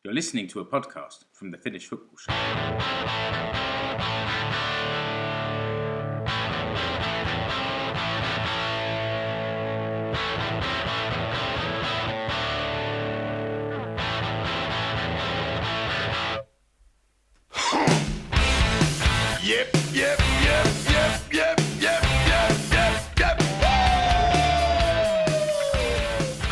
You're listening to a podcast from the Finnish Football Show.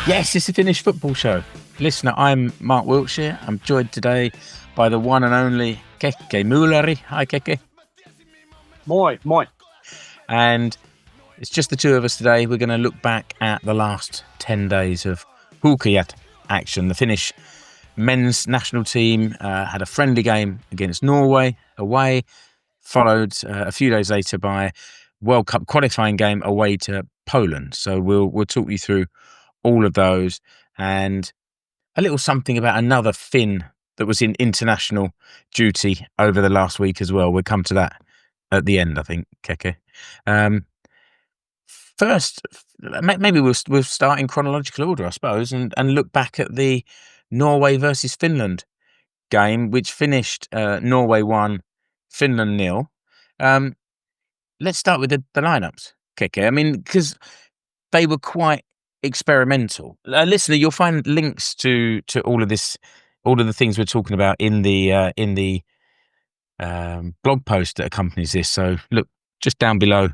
Yes, it's the Finnish Football Show. Listener, I'm Mark Wiltshire. I'm joined today by the one and only Keke Muulari. Hi, Keke. Moi. And it's just the two of us today. We're going to look back at the last 10 days of Huuhkajat action. The Finnish men's national team had a friendly game against Norway away, followed a few days later by World Cup qualifying game away to Poland. So we'll talk you through all of those and a little something about another Finn that was in international duty over the last week as well. We'll come to that at the end, I think, Keke. First, maybe we'll start in chronological order, I suppose, and look back at the Norway versus Finland game, which finished Norway 1, Finland 0. Let's start with the lineups, Keke. I mean, because they were quite experimental. Listener, you'll find links to all of this, all of the things we're talking about in the blog post that accompanies this. So look just down below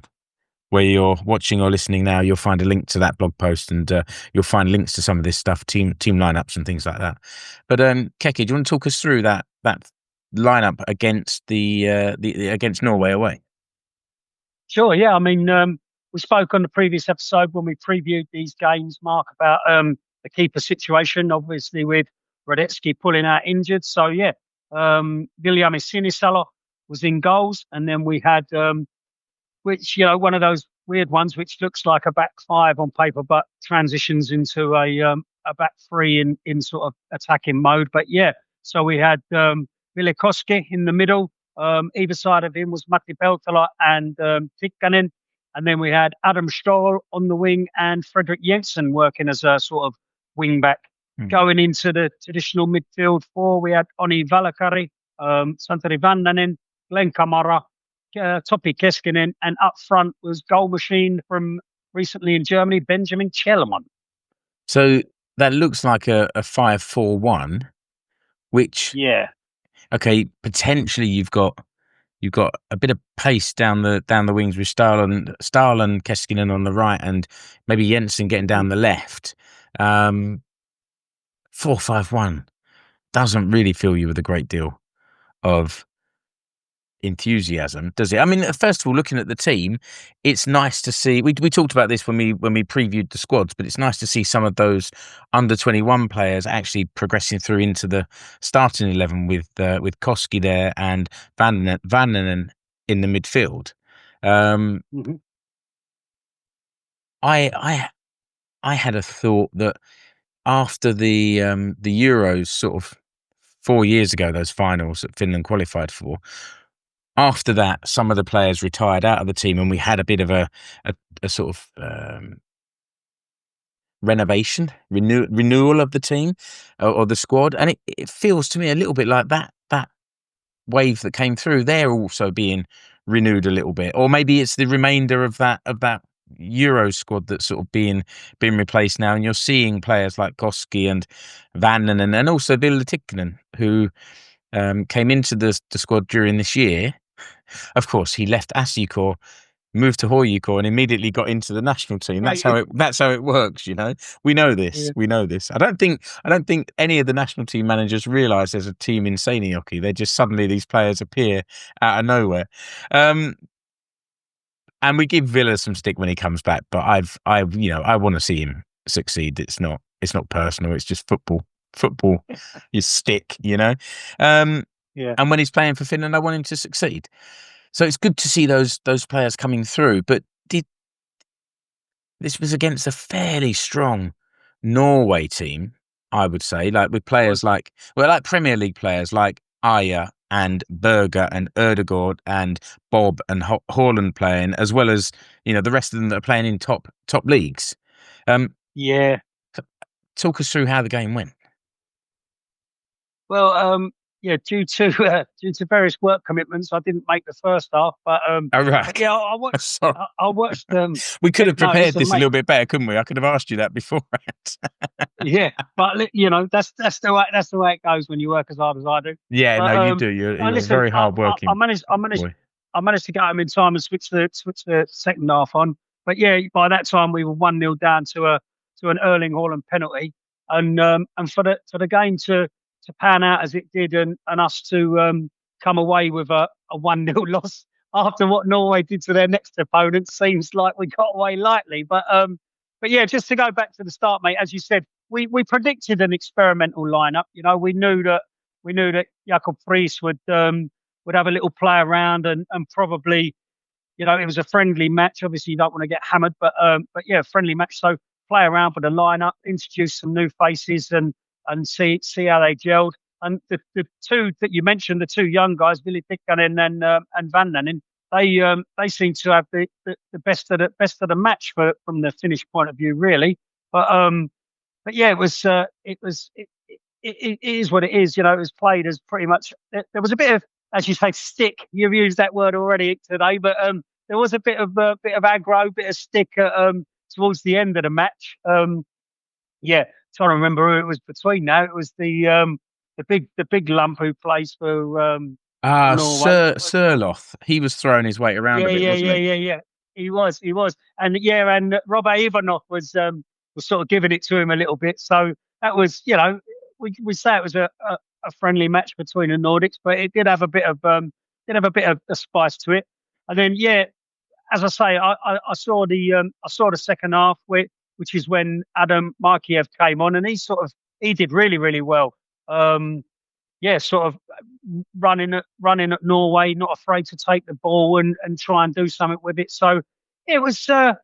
where you're watching or listening now. You'll find a link to that blog post, and you'll find links to some of this stuff, team lineups and things like that. But Keke, do you want to talk us through that lineup against the against Norway away? Sure, yeah. I mean, we spoke on the previous episode when we previewed these games, Mark, about the keeper situation, obviously with Radetzky pulling out injured. So, yeah, William Sinisalo was in goals. And then we had, which, you know, one of those weird ones, which looks like a back five on paper, but transitions into a back three in sort of attacking mode. But, yeah, so we had Ville Koski in the middle. Either side of him was Matti Peltola and Tikkanen. And then we had Adam Stoll on the wing and Fredrik Jensen working as a sort of wing back. Going into the traditional midfield four, we had Oni Valakari, Santeri Vannanen, Glenn Kamara, Topi Keskinen, and up front was goal machine from recently in Germany, Benjamin Chelman. So that looks like a 5-4-1, which, yeah, okay, potentially you've got a bit of pace down the wings with Stahl and Keskinen on the right, and maybe Jensen getting down the left. 4-5-1 doesn't really fill you with a great deal of enthusiasm, does it? I mean, first of all, looking at the team, it's nice to see. We talked about this when we previewed the squads, but it's nice to see some of those under 21 players actually progressing through into the starting 11 with Koski there and Vannanen in the midfield. I had a thought that after the Euros sort of 4 years ago, those finals that Finland qualified for. After that, some of the players retired out of the team, and we had a bit of a sort of renewal of the team or the squad, and it feels to me a little bit like that wave that came through. They're also being renewed a little bit, or maybe it's the remainder of that Euro squad that's sort of being replaced now, and you're seeing players like Koski and Vannanen and also Ville Tikkanen, who came into the squad during this year. Of course, he left Asukor, moved to Huuhkajat, and immediately got into the national team. That's how it works, you know. We know this. Yeah. We know this. I don't think any of the national team managers realise there's a team in Seinäjoki. They just suddenly these players appear out of nowhere. And we give Villa some stick when he comes back, but I want to see him succeed. It's not personal. It's just football. Football is stick, you know. Yeah. And when he's playing for Finland, I want him to succeed. So it's good to see those players coming through. But this was against a fairly strong Norway team, I would say, like with players like Premier League players like Aya and Berger and Ødegaard and Bob and Haaland playing, as well as, you know, the rest of them that are playing in top leagues. Yeah. Talk us through how the game went. Well, yeah, due to various work commitments, I didn't make the first half. But Oh, right. yeah, I watched. Sorry. I watched. We could have No, prepared listen, this a mate. little bit better, couldn't we? I could have asked you that beforehand. Yeah, but that's the way it goes when you work as hard as I do. Yeah, But no, you do. no, You're a listen, very hard working boy. I managed to get home in time and switch the second half on. But yeah, by that time we were 1-0 down to an Erling Haaland penalty, and for the game to pan out as it did, and us to come away with a 1-0 loss after what Norway did to their next opponent seems like we got away lightly. But yeah, just to go back to the start, mate, as you said, we predicted an experimental lineup. You know, we knew that Jacob Friis would have a little play around, and probably, you know, it was a friendly match. Obviously, you don't want to get hammered, but yeah, friendly match. So play around with the lineup, introduce some new faces, and see how they gelled. And the two that you mentioned, the two young guys, Billy Tikkanen and Van Nanen, they seem to have the best of the match from the Finnish point of view, really. But yeah, it is what it is. You know, it was played as pretty much. There was a bit of, as you say, stick. You've used that word already today, but there was a bit of aggro, bit of stick towards the end of the match. Yeah, trying to remember who it was between now. It was the big lump who plays for Norway. Surloth. He was throwing his weight around a bit, wasn't he? Yeah. He was, and yeah, and Robert Ivanov was sort of giving it to him a little bit. So that was, you know, we say it was a friendly match between the Nordics, but it did have a bit of a spice to it. And then, yeah, as I say, I saw the second half, which is when Adam Markiev came on, and he did really, really well. Yeah, sort of running at Norway, not afraid to take the ball and try and do something with it. So it was I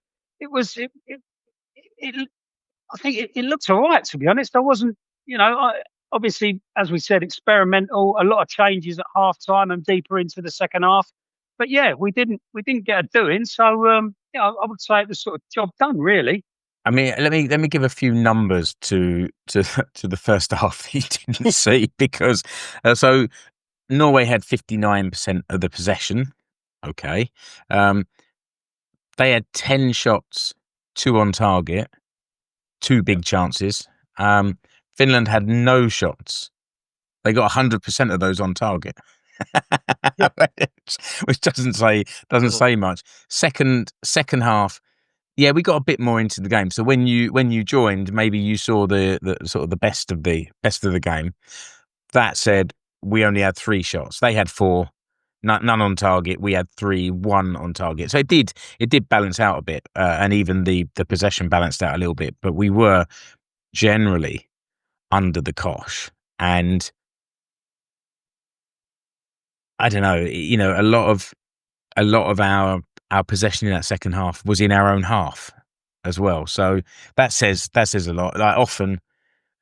think it looked all right, to be honest. I wasn't, you know, obviously, as we said, experimental, a lot of changes at half time and deeper into the second half. But yeah, we didn't get a doing. So yeah, I would say it was sort of job done, really. I mean, let me give a few numbers to the first half that you didn't see, because so Norway had 59% of the possession. Okay, they had 10 shots, 2 on target, 2 big chances. Finland had no shots. They got 100% of those on target. Yeah. Which doesn't say much. Second half, yeah, we got a bit more into the game. So when you joined, maybe you saw the sort of the best of the game. That said, we only had 3 shots. They had 4, none on target. We had 3, 1 on target. So it did balance out a bit, and even the possession balanced out a little bit. But we were generally under the cosh, and I don't know. You know, a lot of our possession in that second half was in our own half as well. So that says a lot. Like often,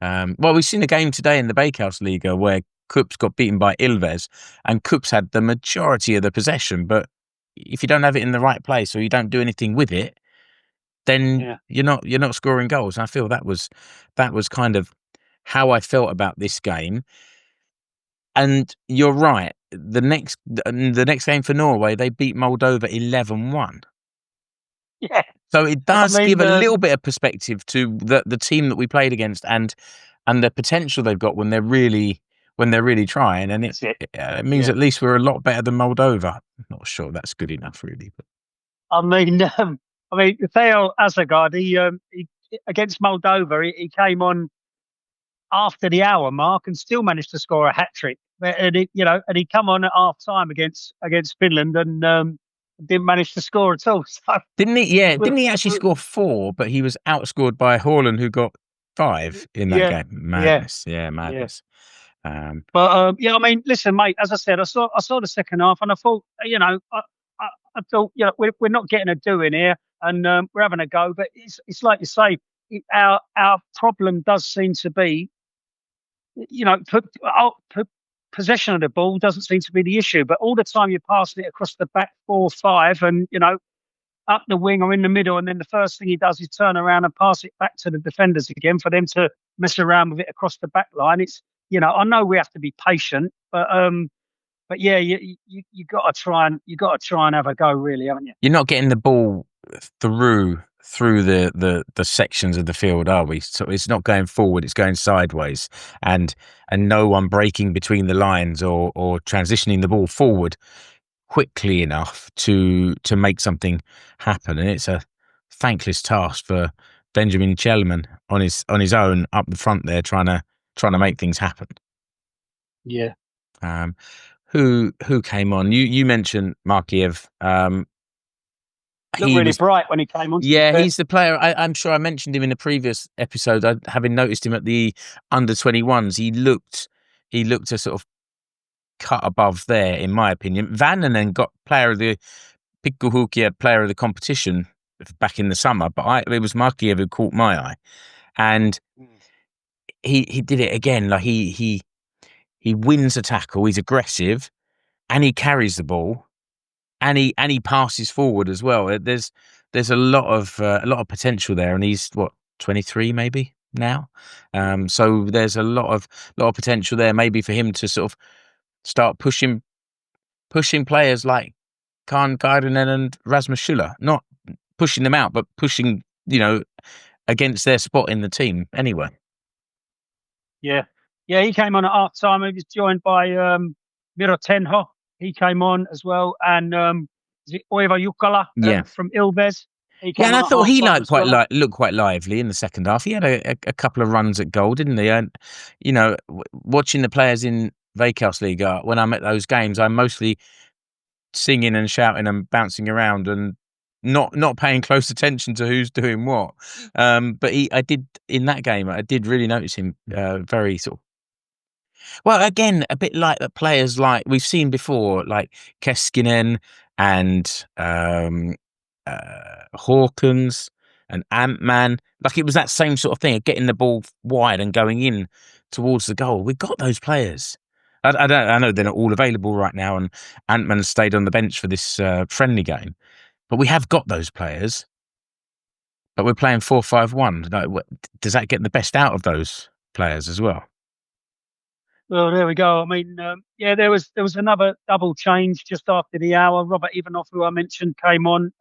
well, we've seen a game today in the Bakehouse Liga where Kups got beaten by Ilves, and Kups had the majority of the possession. But if you don't have it in the right place or you don't do anything with it, then you're not scoring goals. And I feel that was kind of how I felt about this game. And you're right. The next game for Norway, they beat Moldova 11-1. Yeah. So it does give a little bit of perspective to the team that we played against, and the potential they've got when they're really trying. And it means at least we're a lot better than Moldova. I'm not sure that's good enough, really. But I mean, Theo Azagard, he against Moldova, he came on after the hour mark and still managed to score a hat trick. And he come on at half time against Finland and didn't manage to score at all. So, didn't he? Yeah, didn't he actually score 4? But he was outscored by Haaland, who got 5 in that game. Madness, madness. Yeah. I mean, listen, mate. As I said, I saw the second half, and I thought, I thought, we're not getting a do in here, and we're having a go. But it's like you say, our problem does seem to be, possession of the ball doesn't seem to be the issue, but all the time you're passing it across the back 4, 5, and up the wing or in the middle, and then the first thing he does is turn around and pass it back to the defenders again for them to mess around with it across the back line. I know we have to be patient, but yeah, you got to try and have a go, really, haven't you? You're not getting the ball through the sections of the field, are we? So it's not going forward; it's going sideways, and no one breaking between the lines or transitioning the ball forward quickly enough to make something happen. And it's a thankless task for Benjamin Chelman on his own up the front there, trying to make things happen. Yeah. Who came on? You mentioned Markiev. Looked really bright when he came on. Yeah, he's the player. I'm sure I mentioned him in a previous episode. Having noticed him at the under-21s, he looked a sort of cut above there, in my opinion. Vannanen got player of the Huuhkajat player of the competition back in the summer, but it was Markiev who caught my eye, and he did it again. Like he wins a tackle. He's aggressive, and he carries the ball, and he passes forward as well. There's a lot of potential there, and he's 23 maybe now. So there's a lot of potential there, maybe for him to sort of start pushing players like Khan Gardinen and Rasmus Schuller, not pushing them out, but pushing against their spot in the team anyway. Yeah, he came on at half time. He was joined by Miro Tenho. He came on as well, and is it Oiva Jukala from Ilves? And I thought he looked quite lively in the second half. He had a couple of runs at goal, didn't he? And watching the players in Veikkausliiga, when I'm at those games, I'm mostly singing and shouting and bouncing around and not paying close attention to who's doing what. But I did in that game. I did really notice him very sort of. Well, again, a bit like the players like we've seen before, like Keskinen and Hawkins and Ant-Man. Like it was that same sort of thing of getting the ball wide and going in towards the goal. We've got those players. I know they're not all available right now, and Ant-Man stayed on the bench for this friendly game. But we have got those players. But we're playing 4-5-1. Does that get the best out of those players as well? Well, there we go. I mean, there was another double change just after the hour. Robert Ivanov, who I mentioned, came on,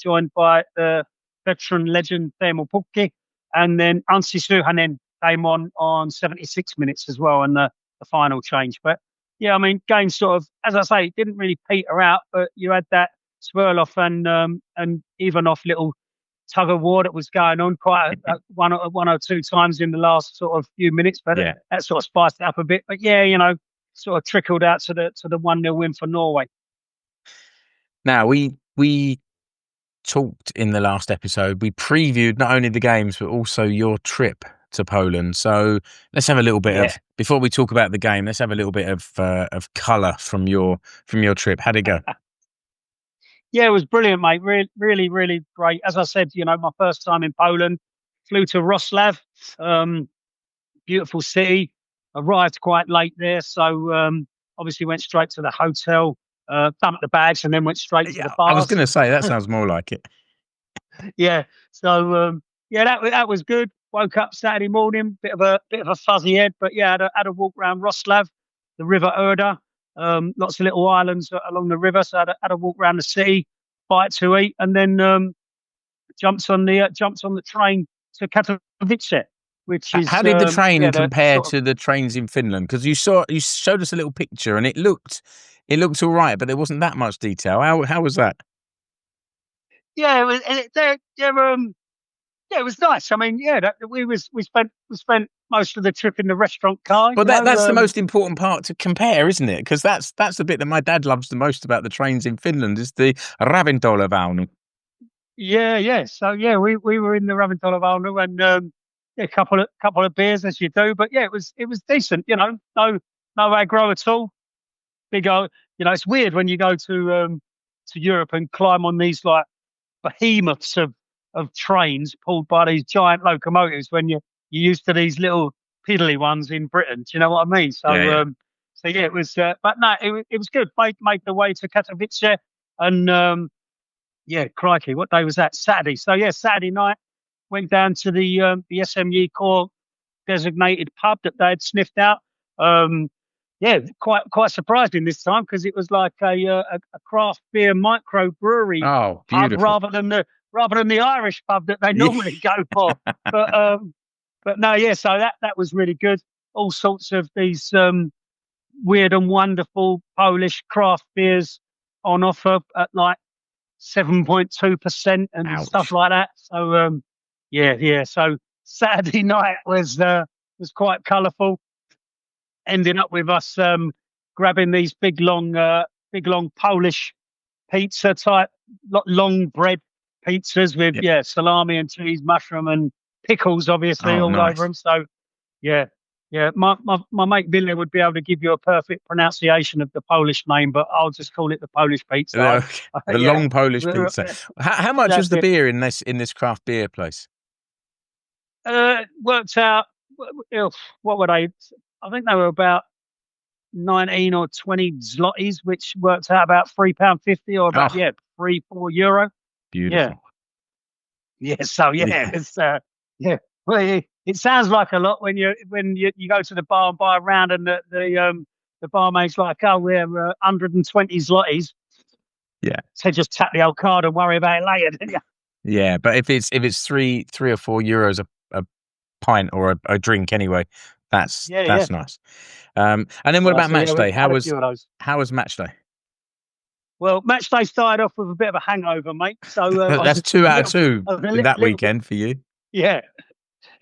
joined by the veteran legend Teemu Pukki, and then Anssi Suhanen came on 76 minutes as well, and the final change. But yeah, I mean, game sort of, as I say, didn't really peter out, but you had that Sverloff and Ivanov little tug of war that was going on quite one or two times in the last sort of few minutes, but that sort of spiced it up a bit. But yeah, sort of trickled out to the 1-0 win for Norway. Now we talked in the last episode. We previewed not only the games but also your trip to Poland. So let's have a little bit of, before we talk about the game, let's have a little bit of colour from your trip. How'd it go? Yeah, it was brilliant, mate. Really, really great. As I said, my first time in Poland, flew to Wrocław, beautiful city. Arrived quite late there, so obviously went straight to the hotel, dumped the bags, and then went straight to the bars. I was going to say that sounds more like it. Yeah. So that was good. Woke up Saturday morning, bit of a fuzzy head, but yeah, had a walk around Wrocław, the River Urda. Lots of little islands along the river, so I had a walk around the city, bite to eat, and then jumped on the train to Katowice, which is. How did the train compare to the trains in Finland? Because you showed us a little picture, and it looked all right, but there wasn't that much detail. How was that? Yeah, it was. It was nice. I mean, we spent most of the trip in the restaurant car. But that's the most important part to compare, isn't it? Because that's the bit that my dad loves the most about the trains in Finland is the Ravintolavaunu. Yeah. So we were in the Ravintolavaunu and a couple of beers as you do. But yeah, it was decent. No aggro at all. Big old. It's weird when you go to Europe and climb on these like behemoths of trains pulled by these giant locomotives when you're used to these little piddly ones in Britain. Do you know what I mean? So, it was, but no, it was good. Made the way to Katowice and, crikey, what day was that? Saturday. So yeah, Saturday night went down to the SMU core designated pub that they had sniffed out. Yeah, quite surprising this time because it was like a craft beer microbrewery Oh, pub beautiful. rather than the Irish pub that they normally go for. But no, yeah. So that was really good. All sorts of these weird and wonderful Polish craft beers on offer at like 7.2% and Ouch. stuff like that. So yeah. So Saturday night was quite colourful. Ending up with us grabbing these big long Polish pizza type long bread pizzas with salami and cheese, mushroom and pickles, obviously all nice. over them. So yeah. My mate Billy would be able to give you a perfect pronunciation of the Polish name, but I'll just call it the Polish pizza. The long Polish pizza. How much was the beer in this craft beer place? Worked out. What were they? I think they were about 19 or 20 zlotys, which worked out about £3.50 or about €3-4. Beautiful. Yeah. So it's Well, it sounds like a lot when you go to the bar and buy a round, and the barmaid's like, "Oh, we're 120 zlotys." Yeah. So just tap the old card and worry about it later, didn't you? Yeah, but if it's €3 or €4 a pint or a drink anyway, that's nice. And then what about match day? How was match day? Well, match day started off with a bit of a hangover, mate. So that's 2 out of 2 in that weekend for you. Yeah.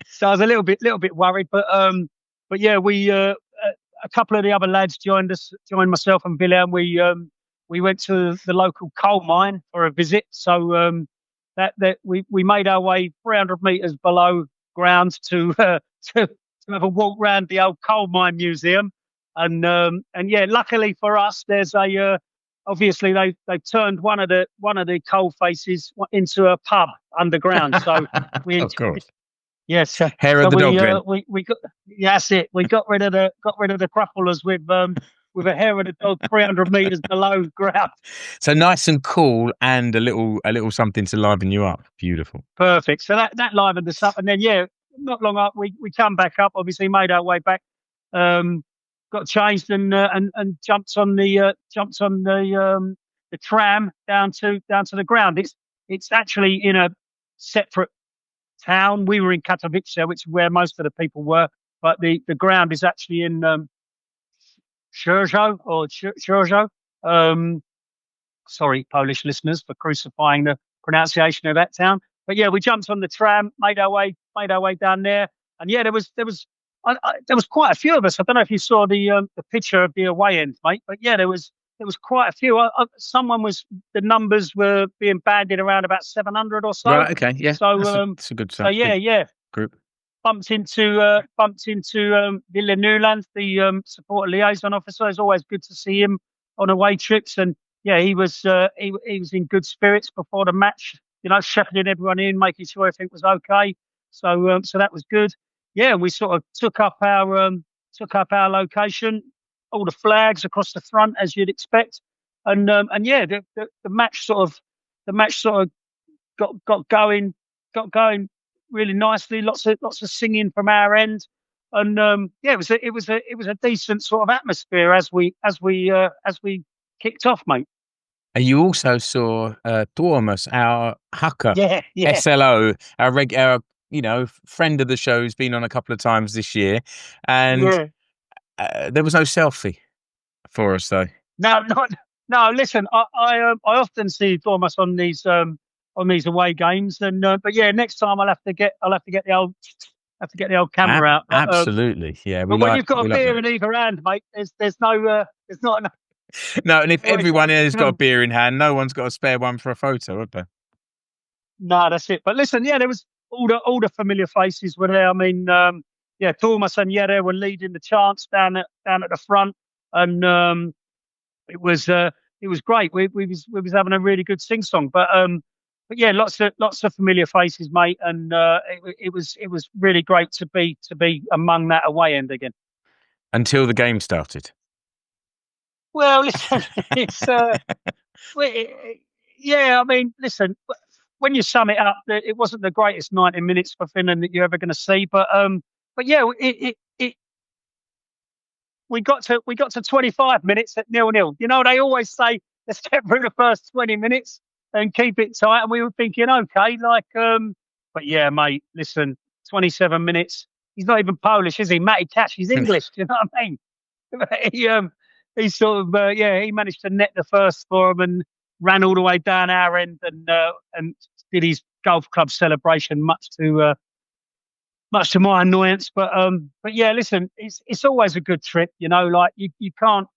So I was a little bit worried, but yeah, we a couple of the other lads joined myself and Billy, and we went to the local coal mine for a visit. So that we made our way 300 meters below ground to have a walk around the old coal mine museum, and yeah, luckily for us, there's a obviously they've turned one of the coal faces into a pub underground. So we of course. Yes, hair of the dog. We got that's it. We got rid of the cruffelers with a hair of the dog 300 meters below ground. So nice and cool, and a little something to liven you up. Beautiful. Perfect. So that livened us up, and then not long up we come back up. Obviously made our way back. Got changed and jumped on the tram down to the ground. It's actually in a separate town. We were in Katowice, which is where most of the people were, but the ground is actually in Chorzów. Sorry, Polish listeners, for crucifying the pronunciation of that town. But yeah, we jumped on the tram, made our way down there, and yeah, there was quite a few of us. I don't know if you saw the picture of the away end, mate, but yeah, there was quite a few. The numbers were being bandied around about 700 or so. Right. Okay. Yeah. So that's a good so yeah. Group. Bumped into Ville Newland, the supporter liaison officer. It's always good to see him on away trips, and yeah, he was in good spirits before the match. Shepherding everyone in, making sure everything was okay. So that was good. Yeah, we sort of took up our location, all the flags across the front as you'd expect, and yeah, the match sort of got going really nicely. Lots of singing from our end, and yeah, it was a decent sort of atmosphere as we kicked off, mate. And you also saw Thomas, our hacker, yeah. SLO, our friend of the show, who's been on a couple of times this year, and there was no selfie for us though. No. Listen, I often see Thomas on these away games, and but yeah, next time I'll have to get the old camera out. But, absolutely, yeah. But when you've got a beer in either hand, mate, there's not enough. No, and if everyone has got a beer in hand, no one's got a spare one for a photo, would there? No, that's it. But listen, yeah, there was all the familiar faces were there. I mean, yeah, Thomas and Jere were leading the chants down at the front, and it was great. We was having a really good sing song, but yeah, lots of familiar faces, mate, and it was really great to be among that away end again. Until the game started. Well, listen, it's yeah. I mean, listen, when you sum it up, it wasn't the greatest 90 minutes for Finland that you're ever going to see, but yeah, we got to 25 minutes at 0-0. You know, they always say let's get through the first 20 minutes and keep it tight. And we were thinking, okay, but yeah, mate, listen, 27 minutes. He's not even Polish, is he? Matty Cash, he's English. Do you know what I mean? He sort of he managed to net the first for him and ran all the way down our end and did his golf club celebration, much to my annoyance. But yeah, listen, it's always a good trip, you know. Like you can't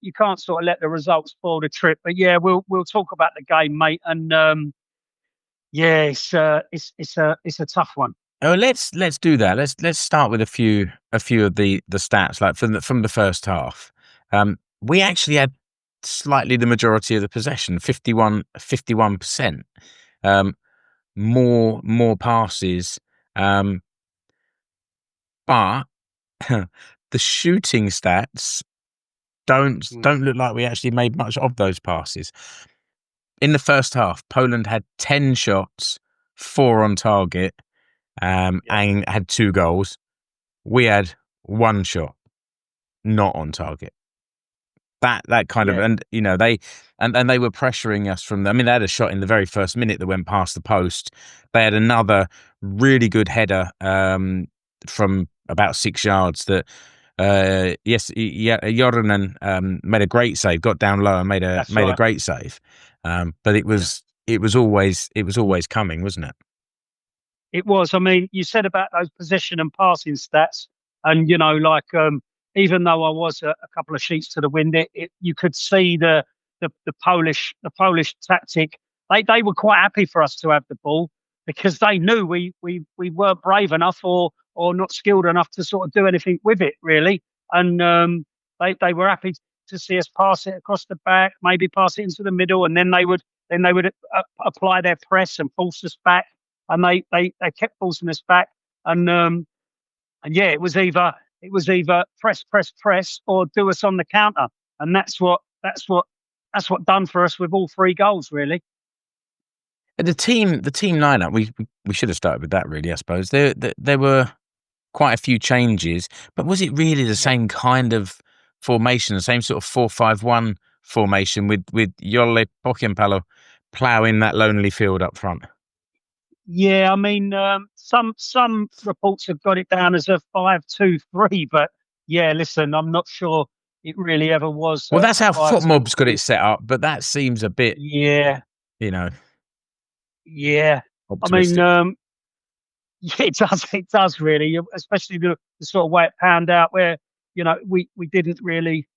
sort of let the results spoil the trip. But yeah, we'll talk about the game, mate. And yeah, it's a tough one. Oh, let's do that. Let's start with a few of the stats, like from the first half. We actually had slightly the majority of the possession, 51%. More passes, but the shooting stats don't look like we actually made much of those passes. In the first half, Poland had 10 shots, 4 on target, and had 2 goals. We had 1 shot, not on target. That kind of, and you know, they were pressuring us from. I mean, they had a shot in the very first minute that went past the post. They had another really good header from about 6 yards that Jordan made a great save, got down low and made a great save. But it was always coming, wasn't it? It was. I mean, you said about those possession and passing stats, and you know, like even though I was a couple of sheets to the wind, you could see the Polish tactic. They were quite happy for us to have the ball because they knew we weren't brave enough or not skilled enough to sort of do anything with it really, and they were happy to see us pass it across the back, maybe pass it into the middle, and then they would apply their press and force us back, and they kept forcing us back, and yeah, it was either press or do us on the counter, and that's what done for us with all 3 goals really. The team lineup, we should have started with that really, I suppose. There were quite a few changes, but was it really the same kind of formation, the same sort of 4-5-1 formation with Jolle Pohjanpalo ploughing that lonely field up front? Yeah, I mean, some reports have got it down as a 5-2-3, but yeah, listen, I'm not sure it really ever was. Well, that's how FootMob's got it set up, but that seems a bit, you know, optimistic. I mean, yeah, it does really, especially the sort of way it panned out, where you know we didn't really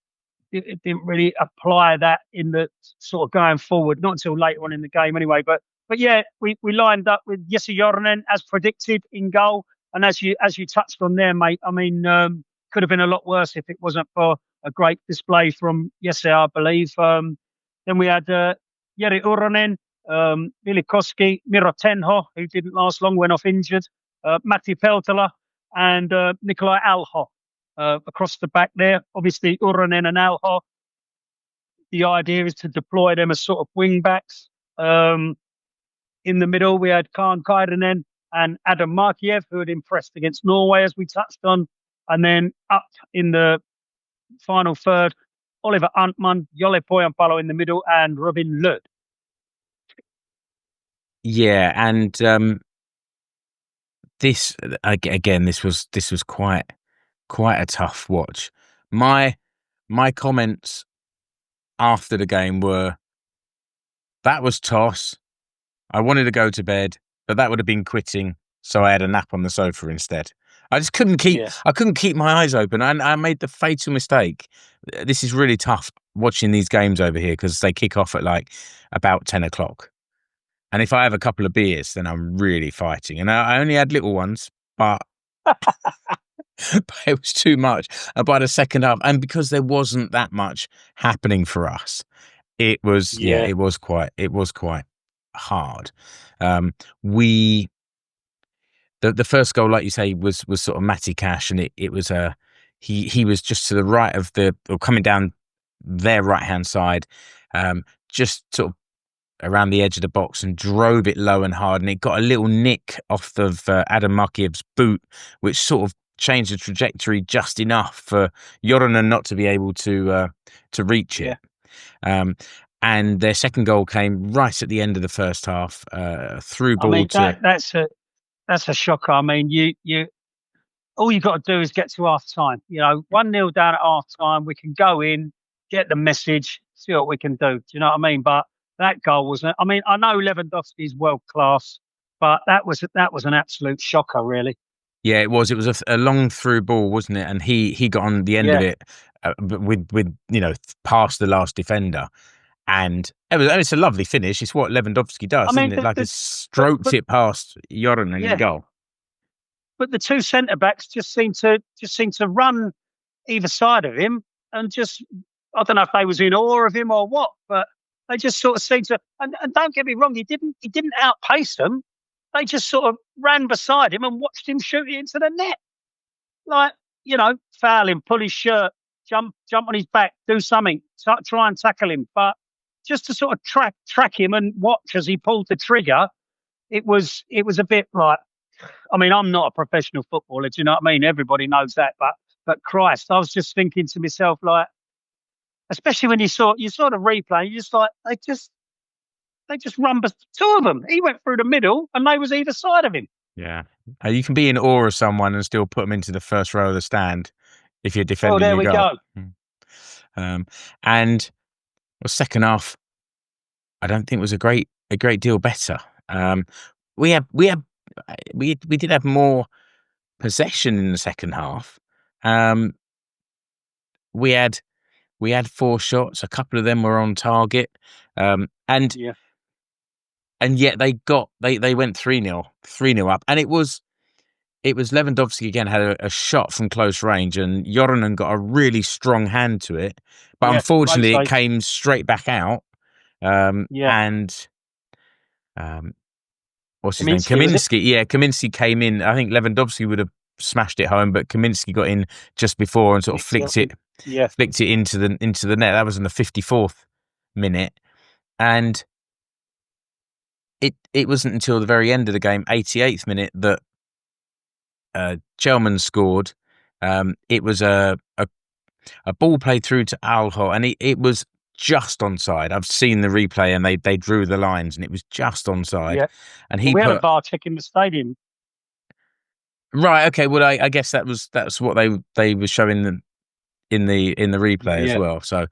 apply that in the sort of going forward, not until later on in the game anyway. But yeah, we lined up with Jesse Jornen as predicted in goal, and as you touched on there, mate. I mean, could have been a lot worse if it wasn't for a great display from Jesse, I believe. Then we had Jere Uronen, Vilikoski, Miro Tenho, who didn't last long, went off injured, Matti Peltola, and Nikolai Alho across the back there. Obviously, Uronen and Alho, the idea is to deploy them as sort of wing backs. In the middle, we had Kaan Kairinen and Adam Markiev, who had impressed against Norway, as we touched on. And then up in the final third, Oliver Antman, Jolle Pohjanpalo in the middle, and Robin Lod. Yeah, and this again, this was quite a tough watch. My comments after the game were, that was toss. I wanted to go to bed, but that would have been quitting, so I had a nap on the sofa instead. I just couldn't keep my eyes open. I made the fatal mistake. This is really tough watching these games over here because they kick off at like about 10 o'clock. And if I have a couple of beers, then I'm really fighting. And I only had little ones, but it was too much. And by the second half, and because there wasn't that much happening for us, it was quite hard. The first goal, like you say, was sort of Matty Cash, and it was he was just to the right of or coming down their right hand side, just sort of around the edge of the box and drove it low and hard, and it got a little nick off of Adam Makiev's boot, which sort of change the trajectory just enough for Joronen not to be able to reach it. And their second goal came right at the end of the first half, through ball. I mean, that's a shocker. I mean, you all you've got to do is get to half time. 1-0 down at half time. We can go in, get the message, see what we can do. Do you know what I mean? But that goal wasn't. I mean, I know Lewandowski's world class, but that was an absolute shocker, really. Yeah, it was. It was a long through ball, wasn't it? And he got on the end of it with past the last defender. And it's a lovely finish. It's what Lewandowski does, I mean, isn't it? Like, he strokes it past Joronen in goal. But the two centre backs just seem to run either side of him, and just, I don't know if they was in awe of him or what, but they just sort of seemed to. And don't get me wrong, he didn't outpace them. They just sort of ran beside him and watched him shoot it into the net. Like, foul him, pull his shirt, jump on his back, do something, try and tackle him. But just to sort of track him and watch as he pulled the trigger, it was a bit like, I mean, I'm not a professional footballer, do you know what I mean? Everybody knows that, but Christ, I was just thinking to myself, like, especially when you saw the replay, you just like, they just run, two of them. He went through the middle and they was either side of him. Yeah. You can be in awe of someone and still put them into the first row of the stand if you're defending there your we goal. go. And the second half, I don't think was a great deal better. We did have more possession in the second half. We had 4 shots. A couple of them were on target. And yet they went 3-0 up, and it was Lewandowski again had a shot from close range, and Joronen got a really strong hand to it, but unfortunately it came straight back out. And what's his name? Kaminski. Yeah, Kaminski came in. I think Lewandowski would have smashed it home, but Kaminski got in just before and sort of flicked it into the net. That was in the 54th minute, and it wasn't until the very end of the game, 88th minute, that Chelman scored. It was a ball played through to Alho, and it was just onside. I've seen the replay, and they drew the lines, and it was just onside. Yeah. And we had a VAR check in the stadium. Right. Okay. Well, I guess that's what they were showing in the replay as well. So,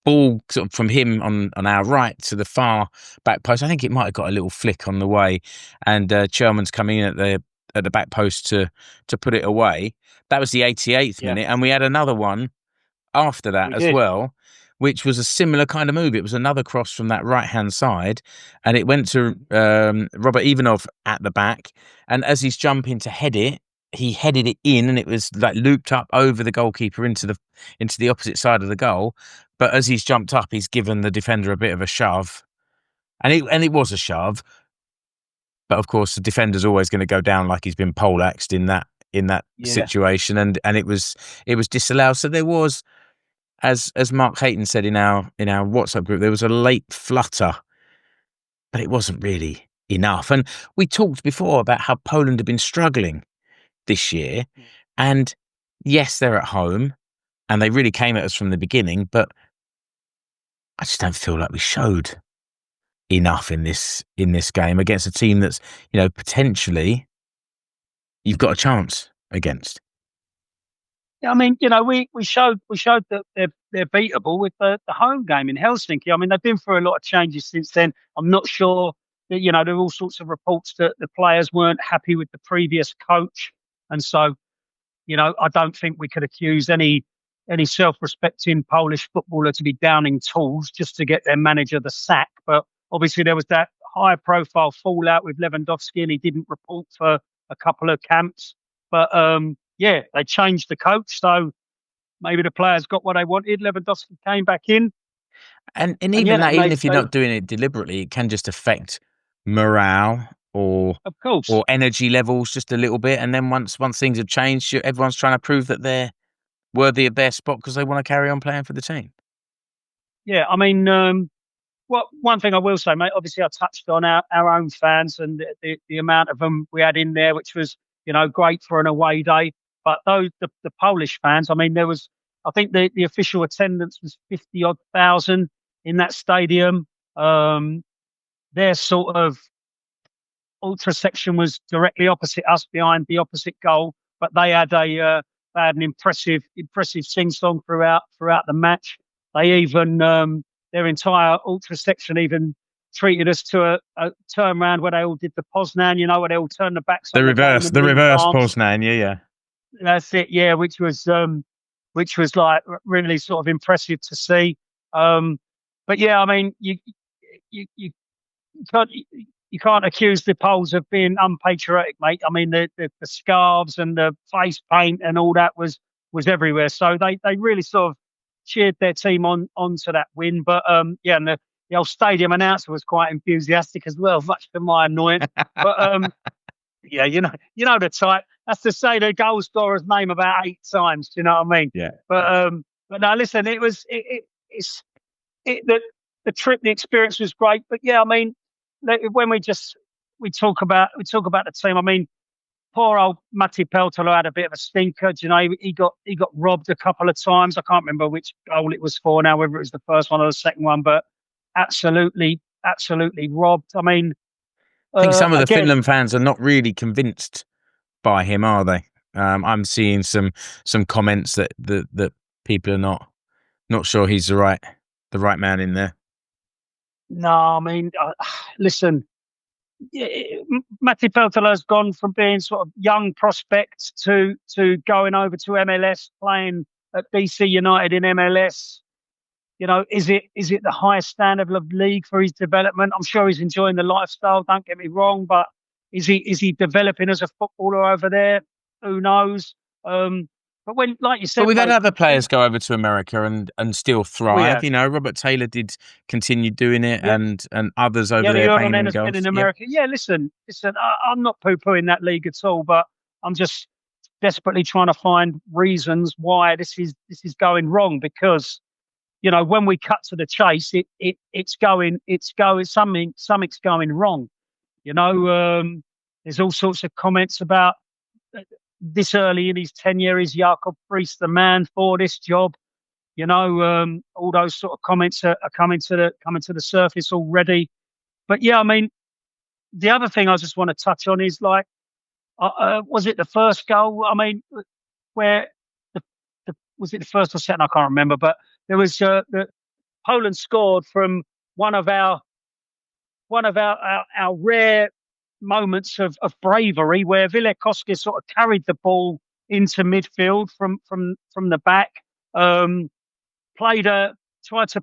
ball sort of from him on our right to the far back post. I think it might have got a little flick on the way, and Chelman's coming in at the back post to put it away. That was the 88th minute, and we had another one after that as well, which was a similar kind of move. It was another cross from that right-hand side, and it went to Robert Ivanov at the back, and as he's jumping to head it, he headed it in, and it was like looped up over the goalkeeper into the opposite side of the goal. But as he's jumped up, he's given the defender a bit of a shove, and it was a shove. But of course, the defender's always going to go down like he's been poleaxed in that situation, and it was disallowed. So there was, as Mark Hayton said in our WhatsApp group, there was a late flutter, but it wasn't really enough. And we talked before about how Poland have been struggling this year, and yes, they're at home, and they really came at us from the beginning, but I just don't feel like we showed enough in this game against a team that's, potentially you've got a chance against. Yeah, I mean, we showed that they're beatable with the home game in Helsinki. I mean, they've been through a lot of changes since then. I'm not sure that, there are all sorts of reports that the players weren't happy with the previous coach, and so, I don't think we could accuse any self-respecting Polish footballer to be downing tools just to get their manager the sack. But obviously there was that high-profile fallout with Lewandowski, and he didn't report for a couple of camps. But they changed the coach, so maybe the players got what they wanted. Lewandowski came back in, and even if you're not doing it deliberately, it can just affect morale or energy levels just a little bit. And then once things have changed, everyone's trying to prove that they're worthy of their spot because they want to carry on playing for the team. Yeah, I mean, one thing I will say, mate, obviously I touched on our own fans and the amount of them we had in there, which was great for an away day. But those the Polish fans, I mean, I think the official attendance was 50 odd thousand in that stadium. Their sort of ultra section was directly opposite us, behind the opposite goal, but they had an impressive sing song throughout the match. They even their entire ultra section even treated us to a turnaround where they all did the Poznan, where they all turned the backs on the reverse Poznan, yeah. That's it, yeah, which was like really sort of impressive to see. But yeah, I mean, you can't accuse the Poles of being unpatriotic, mate. I mean, the scarves and the face paint and all that was everywhere. So they really sort of cheered their team onto that win. But yeah, and the old stadium announcer was quite enthusiastic as well, much to my annoyance. But yeah, you know the type. That's to say the goal scorer's name about 8 times. Do you know what I mean? Yeah. But no, listen, it was the trip, the experience was great. But yeah, I mean, when we talk about the team, I mean, poor old Matti Peltola had a bit of a stinker. Do you know, he got robbed a couple of times. I can't remember which goal it was for now, whether it was the first one or the second one, but absolutely robbed. I mean, I think some of the Finland fans are not really convinced by him, are they? I'm seeing some comments that people are not sure he's the right man in there. No, I mean, listen, Matti Peltola has gone from being sort of young prospect to going over to MLS, playing at DC United in MLS. Is it the highest standard of league for his development? I'm sure he's enjoying the lifestyle. Don't get me wrong, but is he developing as a footballer over there? Who knows? But when, like you said, but we've had other players go over to America and still thrive. Yeah. Robert Taylor did continue doing it, and others over there banging goals. Been in America. Yeah, listen. I'm not poo-pooing that league at all, but I'm just desperately trying to find reasons why this is going wrong. Because when we cut to the chase, it's going something's going wrong. There's all sorts of comments about this early in his tenure, is Jacob Friis the man for this job? All those sort of comments are coming to the surface already. But yeah, I mean, the other thing I just want to touch on is, like, was it the first goal? I mean, where was it the first or second? I can't remember, but there was Poland scored from one of our rare moments of bravery, where Vilekowski sort of carried the ball into midfield from the back, tried to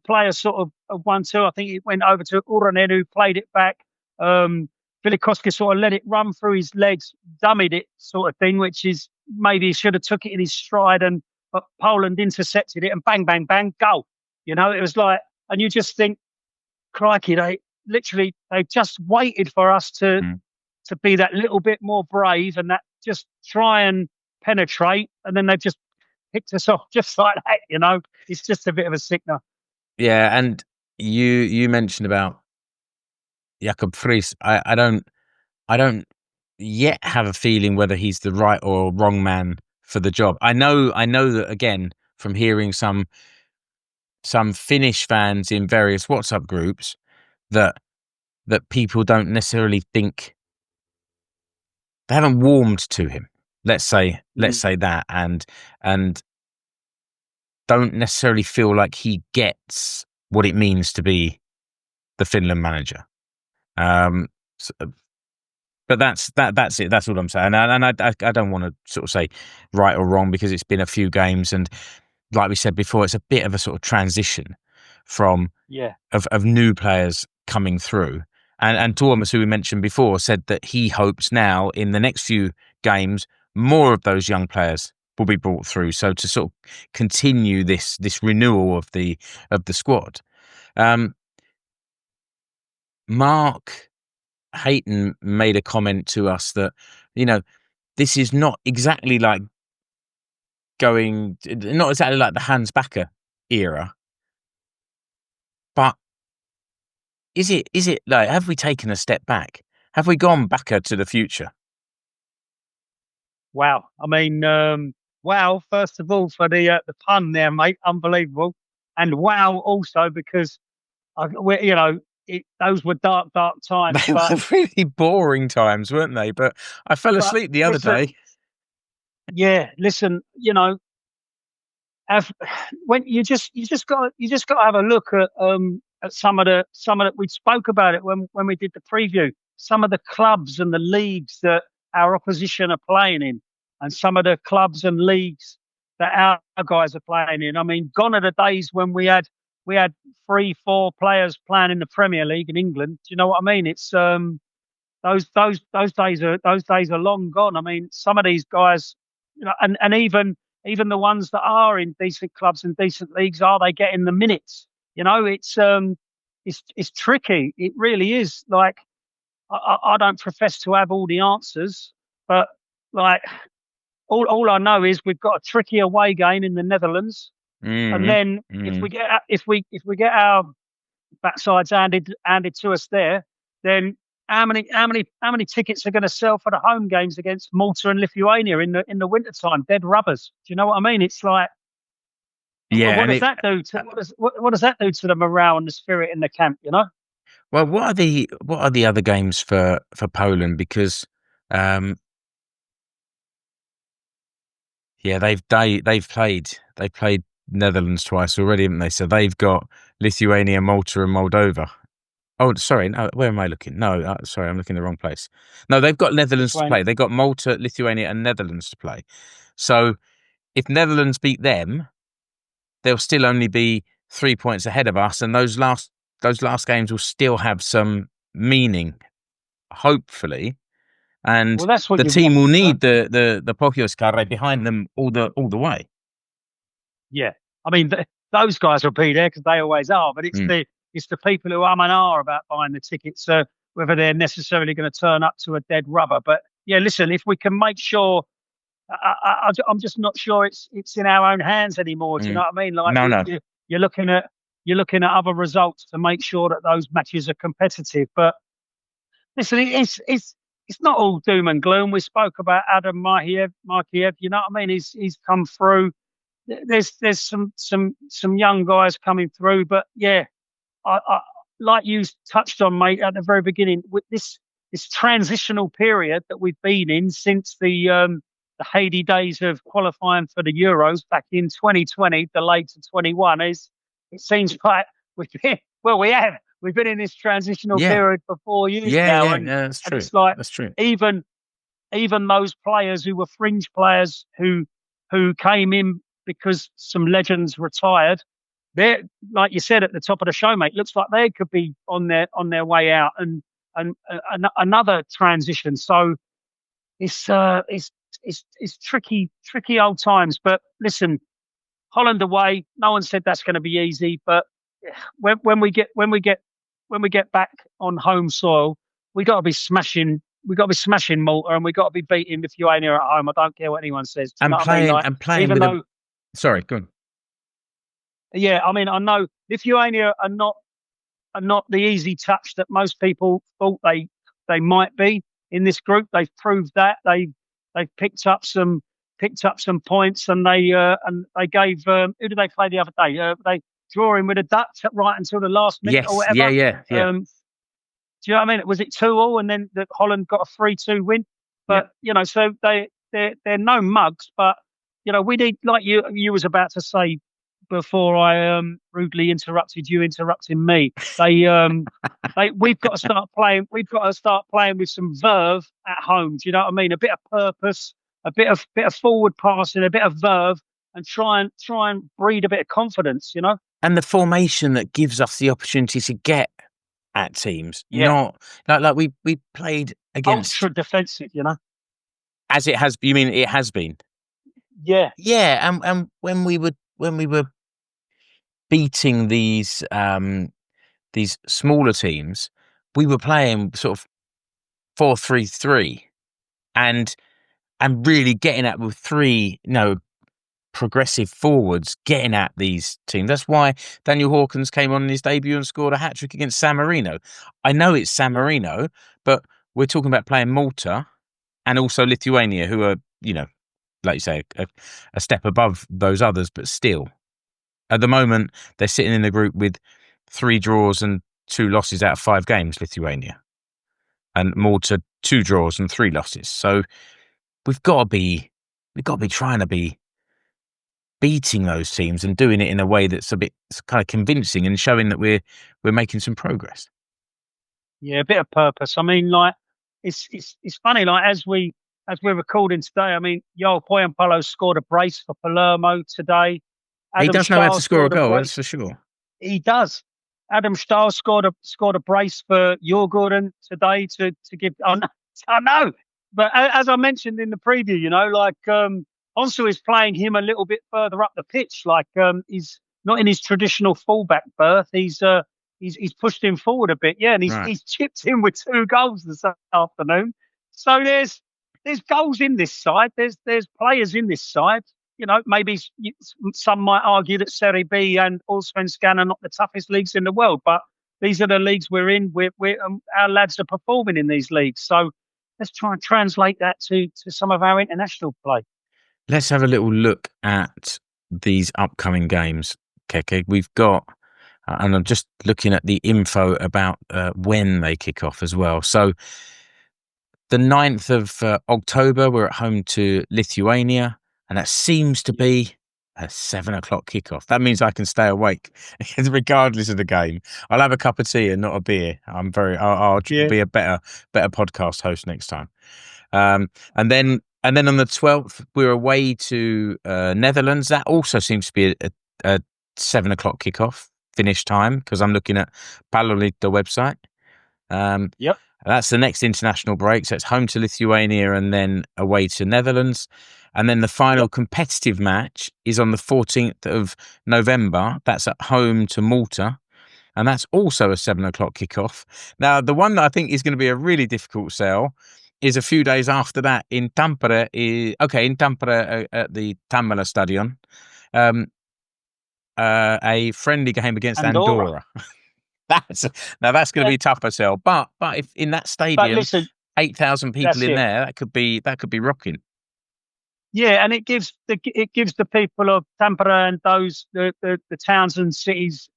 play a sort of a 1-2. I think it went over to Uronen, who played it back. Vilekowski sort of let it run through his legs, dummied it, sort of thing, which is maybe he should have took it in his stride, but Poland intercepted it, and bang, bang, bang, goal. It was like, and you just think, crikey, they just waited for us to be that little bit more brave, and that just try and penetrate, and then they've just picked us off just like that. It's just a bit of a sickener. Yeah, and you mentioned about Jacob Friis. I don't yet have a feeling whether he's the right or wrong man for the job. I know that, again, from hearing some Finnish fans in various WhatsApp groups, that people don't necessarily think, they haven't warmed to him. Let's say that, and don't necessarily feel like he gets what it means to be the Finland manager. But that's it. That's all I'm saying. And I don't want to sort of say right or wrong, because it's been a few games, and like we said before, it's a bit of a sort of transition of new players coming through. And Thomas, who we mentioned before, said that he hopes now in the next few games more of those young players will be brought through, so to sort of continue this renewal of the squad. Mark Hayton made a comment to us that, this is not exactly like the Hans Backe era, but is it like, have we taken a step back? Have we gone back to the future? Wow. I mean, wow. First of all, for the pun there, mate, unbelievable, and wow also because those were dark, dark times. They But were really boring times, weren't they? But I fell but asleep the other listen, day. yeah, listen, have when you just got to have a look at some of the we spoke about it when we did the preview. Some of the clubs and the leagues that our opposition are playing in, and some of the clubs and leagues that our guys are playing in. I mean, gone are the days when we had 3-4 players playing in the Premier League in England. Do you know what I mean? It's those days are long gone. I mean, some of these guys, and even the ones that are in decent clubs and decent leagues, are they getting the minutes? It's tricky. It really is. Like I don't profess to have all the answers, but like all I know is we've got a tricky away game in the Netherlands, and Mm, then mm. if we get our backsides handed to us there, then how many tickets are going to sell for the home games against Malta and Lithuania in the winter time? Dead rubbers. Do you know what I mean? It's like, Yeah, what and does that do to what does that do to the morale and the spirit in the camp? well, what are the other games for Poland? Because um, yeah, they've played Netherlands twice already, haven't they? So they've got Lithuania, Malta, and Moldova. Oh, sorry, no, where am I looking? No, sorry, I'm looking in the wrong place. No, they've got Netherlands to Lithuania. play. They've got Malta, Lithuania, and Netherlands to play. So if Netherlands beat them, they'll still only be 3 points ahead of us, and those last games will still have some meaning, hopefully. And Well, that's what the you team want. will need the Pokios behind them all the way. Yeah, I mean those guys will be there because they always are. But Mm. it's the people who and are about buying the tickets, whether they're necessarily going to turn up to a dead rubber. But yeah, listen, if we can make sure, I'm just not sure it's in our own hands anymore. Do you know Mm. what I mean? Like No, no. you're looking at other results to make sure that those matches are competitive. But listen, it's not all doom and gloom. We spoke about Adam Markiev. You know what I mean? He's come through. There's some young guys coming through, but yeah, I like you touched on, mate, at the very beginning, with this transitional period that we've been in since the Haiti days of qualifying for the Euros back in 2020, delayed to 21. It seems like we've been in this transitional Yeah, period for 4 years yeah, now, yeah, and yeah. That's and true. it's like That's true. even those players who were fringe players who came in because some legends retired, they're, like you said at the top of the show, mate, looks like they could be on their way out, and another transition. So it's tricky old times. But listen, Holland away, no one said that's going to be easy. But when we get back on home soil, we got to be smashing. We got to be smashing Malta, and we got to be beating Lithuania at home. I don't care what anyone says. Do you And know what I mean? Like, playing even with a. though, Sorry, go on. yeah, I mean, I know Lithuania are not the easy touch that most people thought they might be in this group. They've proved that they've picked up some points, and they gave who did they play the other day? They draw in with a Dutch right until the last minute or Yes, yeah, whatever. yeah, yeah, Do you know what I mean? Was it 2-2, and then Holland got a 3-2 win? yeah. But so they're no mugs. But we need, like you was about to say before I rudely interrupted you, interrupting me. We've got to start playing. We've got to start playing with some verve at home. Do you know what I mean? A bit of purpose, a bit of forward passing, a bit of verve, and try and breed a bit of confidence. And the formation that gives us the opportunity to get at teams, Yeah, not like we played against ultra defensive. as it has. You mean it has been? Yeah, Yeah, and when we were beating these smaller teams, we were playing sort of 4-3-3 and really getting at with three, progressive forwards getting at these teams. That's why Daniel Hawkins came on in his debut and scored a hat-trick against San Marino. I know it's San yeah, Marino, but we're talking about playing Malta and also Lithuania, who are like you say, a step above those others, but still, at the moment, they're sitting in the group with 3 draws and 2 losses out of 5 games, Lithuania, and Malta 2 draws and 3 losses. So we've got to be trying to be beating those teams and doing it in a way that's a bit kind of convincing and showing that we're making some progress. Yeah, a bit of purpose. I mean, like it's funny. Like as we're recording today, I mean, Joel Poyampalo scored a brace for Palermo today. He does know how to score a goal, that's for sure. He does. Adam Stahl scored a brace for Djurgården today to give. I know, but as I mentioned in the preview, like Onsu is playing him a little bit further up the pitch. Like he's not in his traditional fullback berth. He's pushed him forward a bit, yeah, and he's chipped in with 2 goals this afternoon. So there's goals in this side. There's players in this side. Maybe some might argue that Serie B and Allsvenskan are not the toughest leagues in the world, but these are the leagues we're in. Our lads are performing in these leagues. So let's try and translate that to some of our international play. Let's have a little look at these upcoming games, Keke. We've got, and I'm just looking at the info about when they kick off as well. So the 9th of October, we're at home to Lithuania, and that seems to be a 7 o'clock kickoff. That means I can stay awake regardless of the game. I'll have a cup of tea and not a beer. I'll be a better podcast host next time. And then on the 12th, we're away to Netherlands. That also seems to be a 7 o'clock kickoff finish time, because I'm looking at Palolito website. Yep. That's the next international break. So it's home to Lithuania and then away to Netherlands. And then the final competitive match is on the 14th of November. That's at home to Malta. And that's also a 7 o'clock kickoff. Now, the one that I think is going to be a really difficult sell is a few days after that in Tampere. In Tampere at the Tammela Stadion. A friendly game against Andorra. That's going to be tougher sell. But if in that stadium, 8,000 people in there, that could be rocking. Yeah, and it gives the people of Tampere and those the towns and cities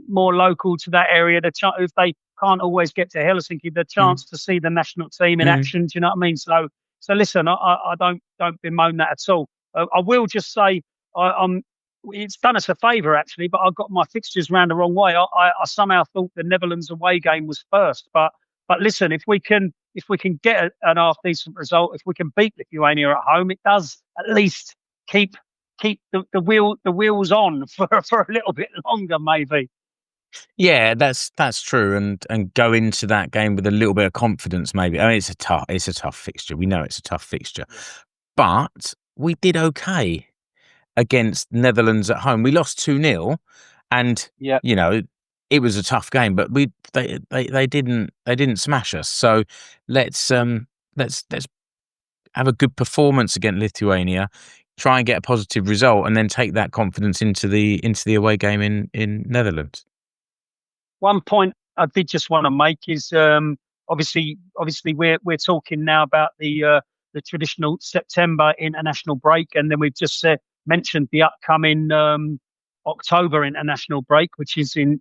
more local to that area if they can't always get to Helsinki, the chance to see the national team in action. Do you know what I mean? So listen, I don't bemoan that at all. I will just say it's done us a favour actually, but I got my fixtures round the wrong way. I somehow thought the Netherlands away game was first, but listen, if we can get an half decent result, if we can beat Lithuania at home, it does at least keep the wheels on for a little bit longer, maybe. Yeah, that's true, and go into that game with a little bit of confidence, maybe. I mean, it's a tough fixture. We know it's a tough fixture, but we did okay against Netherlands at home. We lost 2-0, and it was a tough game, but they didn't smash us. So let's have a good performance against Lithuania, try and get a positive result, and then take that confidence into the away game in Netherlands. One point I did just want to make is obviously we're talking now about the traditional September international break, and then we've just mentioned the upcoming October international break, which is in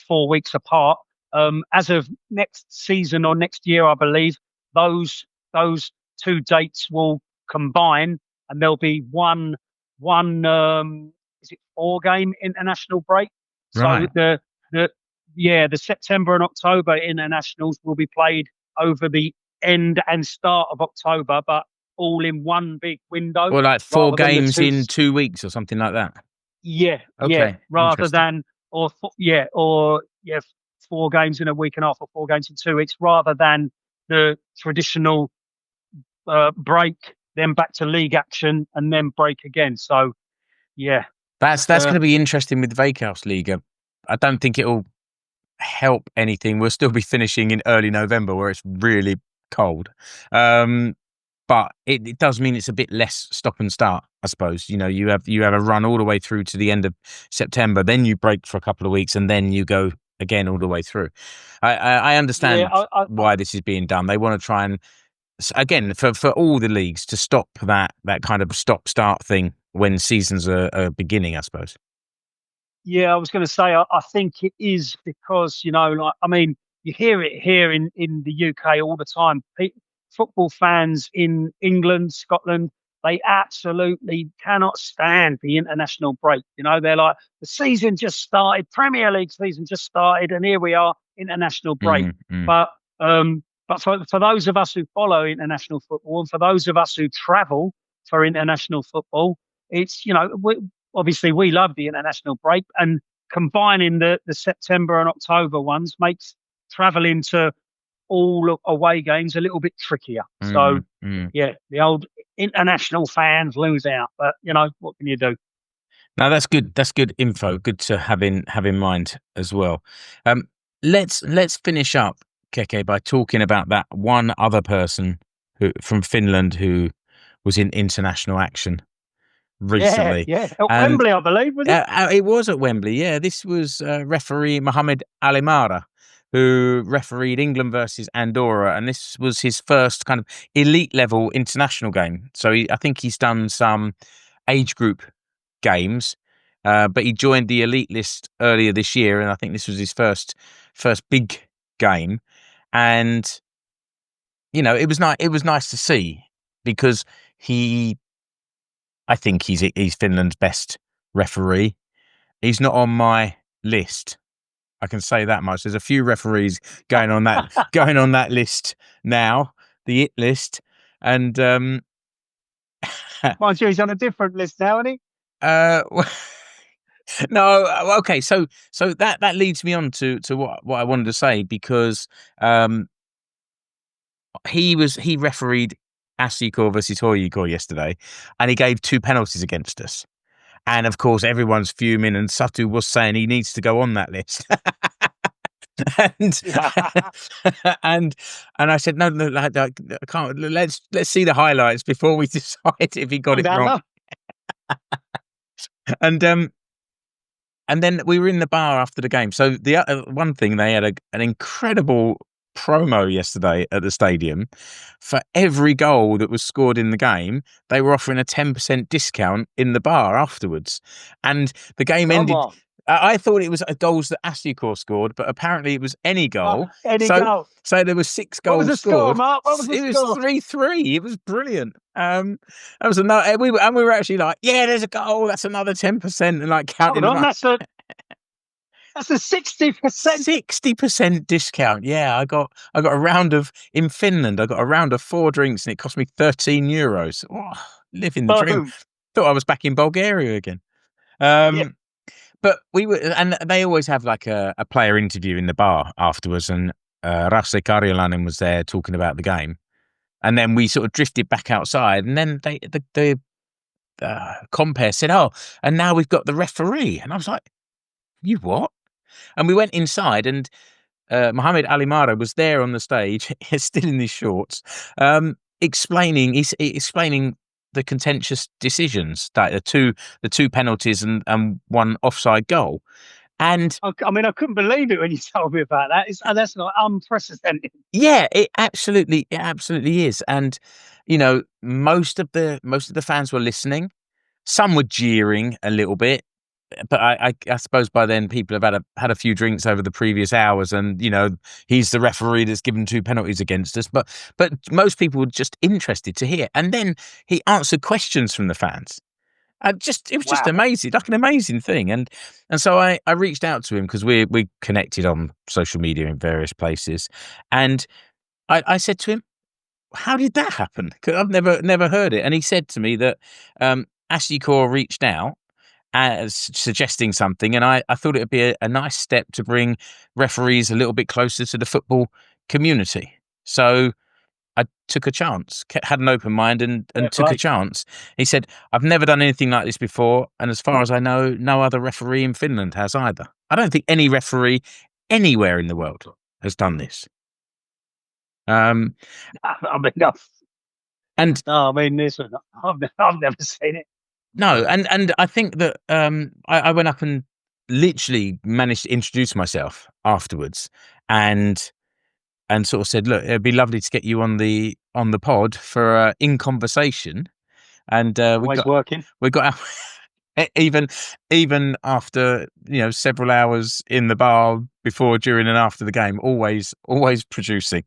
4 weeks apart. As of next season or next year, I believe those 2 dates will combine, and there'll be one 4-game international break. Right. So the September and October internationals will be played over the end and start of October, but all in one big window. Well, like 4 games in 2 weeks or something like that. Yeah. Okay. Yeah. Rather than 4 games in a week and a half or 4 games in 2 weeks, rather than the traditional break, then back to league action and then break again. So, yeah. That's going to be interesting with Veikkausliiga. I don't think it'll help anything. We'll still be finishing in early November where it's really cold. But it does mean it's a bit less stop and start, I suppose. You have a run all the way through to the end of September, then you break for a couple of weeks, and then you go again all the way through. I understand why this is being done. They want to try and again, for all the leagues to stop that kind of stop-start thing when seasons are beginning, I suppose. Yeah, I was going to say, I think it is because, you hear it here in the UK all the time. Football fans in England, Scotland, they absolutely cannot stand the international break. They're like, the season just started, Premier League season just started, and here we are, international break. But for those of us who follow international football, and for those of us who travel for international football, it's, obviously we love the international break, and combining the September and October ones makes traveling to all away games a little bit trickier. So yeah, the old international fans lose out, but what can you do? No, that's good. That's good info. Good to have in mind as well. Let's finish up, Keke, by talking about that one other person from Finland who was in international action recently. Yeah. At Wembley, I believe, was it? It was at Wembley, yeah. This was referee Mohammad Al-Emara, who refereed England versus Andorra, and this was his first kind of elite level international game. So I think he's done some age group games, but he joined the elite list earlier this year, and I think this was his first big game. And it was nice to see, because I think he's Finland's best referee. He's not on my list, I can say that much. There's a few referees going on that list now, the it list, and mind you, he's on a different list now, isn't he? No, okay. So that leads me on to what I wanted to say, because he refereed Asiko versus Huuhkajat yesterday, and he gave 2 penalties against us. And of course, everyone's fuming, and Satu was saying he needs to go on that list. and I said, no, I can't. Let's see the highlights before we decide if he got it wrong. And then we were in the bar after the game. So the one thing, they had an incredible promo yesterday at the stadium. For every goal that was scored in the game, they were offering a 10% discount in the bar afterwards. And the game ended. I thought it was goals that Asiko scored, but apparently it was any goal. Goal. So there were 6 goals what was the scored. Score, Mark? What was the score? It was 3-3. It was brilliant. That was another. We were actually like, yeah, there's a goal. That's another 10%, and like counting them up. That's a 60%. 60% discount. Yeah, I got a round of in Finland. I got a round of 4 drinks, and it cost me €13. Oh, living the dream. Thought I was back in Bulgaria again. But we were, and they always have like a player interview in the bar afterwards, and Rasse Karjalainen was there talking about the game, and then we sort of drifted back outside, and then the compere said, "Oh, and now we've got the referee," and I was like, "You what?" And we went inside, and Mohammad Al-Emara was there on the stage, still in his shorts, explaining the contentious decisions, like the two penalties and 1 offside goal. And I mean, I couldn't believe it when you told me about that. That's not unprecedented. Yeah, it absolutely is. And most of the fans were listening. Some were jeering a little bit, but I suppose by then people have had a few drinks over the previous hours, and he's the referee that's given 2 penalties against us. But most people were just interested to hear, and then he answered questions from the fans. It was just amazing, like an amazing thing. And so I reached out to him, because we connected on social media in various places, and I said to him, "How did that happen? Because I've never heard it." And he said to me that Asiko reached out as suggesting something, and I thought it would be a nice step to bring referees a little bit closer to the football community. So I took a chance, had an open mind, and took a chance. He said, "I've never done anything like this before, and as far as I know, no other referee in Finland has either. I don't think any referee anywhere in the world has done this." I mean, listen, I've never seen it. No, and I think that I went up and literally managed to introduce myself afterwards, and and sort of said, "Look, it'd be lovely to get you on the pod for in conversation." And Always working. we got our, even after several hours in the bar before, during, and after the game, always producing.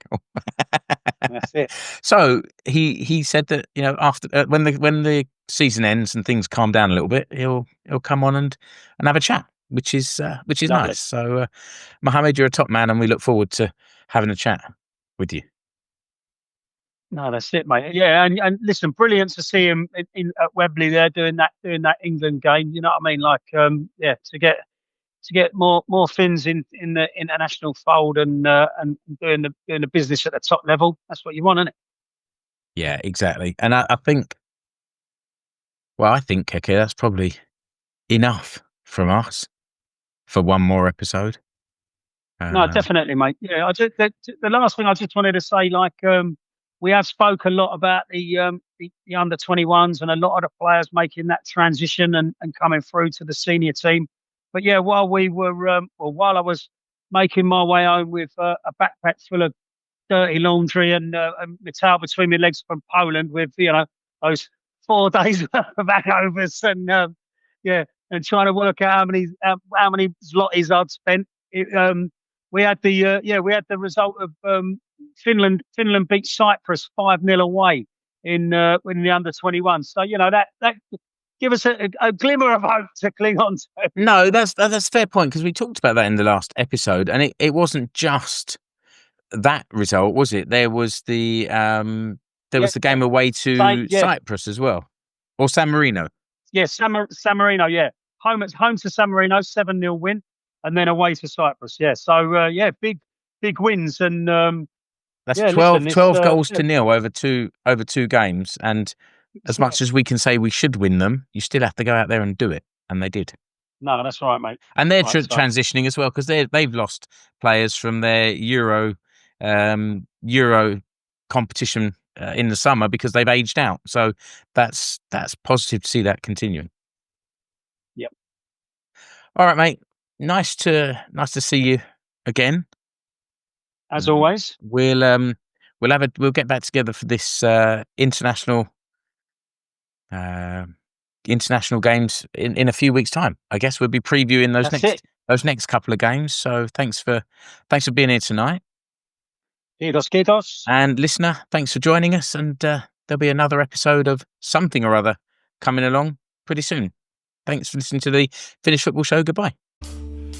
That's it. So he said that after when the season ends and things calm down a little bit, he'll come on and have a chat, which is Lovely. nice. So Mohammed, you're a top man, and we look forward to having a chat with you. No, that's it, mate. Yeah, and listen, brilliant to see him at Wembley there doing that England game. You know what I mean? Like, to get more Finns in the international fold and doing the business at the top level. That's what you want, isn't it? Yeah, exactly. And I think, Keke, that's probably enough from us for one more episode. No, definitely, mate. Yeah, the last thing I just wanted to say, like, we have spoke a lot about the under 21s and a lot of the players making that transition and coming through to the senior team. But yeah, while I was making my way home with a backpack full of dirty laundry and my towel between my legs from Poland with those 4 days worth of hangovers and and trying to work out how many zlotys I'd spent. We had the result of Finland beat Cyprus 5-0 away in the under 21. So that give us a glimmer of hope to cling on to. No, that's a fair point, because we talked about that in the last episode, and it wasn't just that result, was it? There was the was the game away to Cyprus as well, or San Marino. Yeah, San Marino. Yeah, home to San Marino, 7-0 win, and then away to Cyprus. Yeah, so big wins, and that's 12 goals to nil over two games. And as much as we can say we should win them, you still have to go out there and do it, and they did. No, that's right, mate. And they're transitioning as well, because they've lost players from their Euro competition in the summer because they've aged out. So that's positive to see that continuing. Yep. All right, mate. Nice to see you again. As always, we'll get back together for this international games in a few weeks' time. I guess we'll be previewing those next couple of games. So thanks for being here tonight. Kiitos. And listener, thanks for joining us. And there'll be another episode of something or other coming along pretty soon. Thanks for listening to the Finnish Football Show. Goodbye.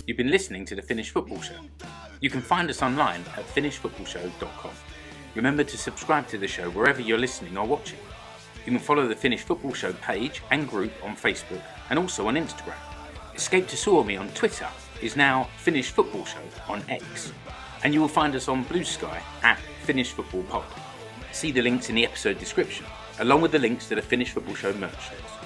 You've been listening to the Finnish Football Show. You can find us online at finishfootballshow.com. Remember to subscribe to the show wherever you're listening or watching. You can follow the Finnish Football Show page and group on Facebook and also on Instagram. Escape to Suomi on Twitter is now Finnish Football Show on X. And you will find us on Blue Sky at Finnish Football Pod. See the links in the episode description, along with the links to the Finnish Football Show merch stores.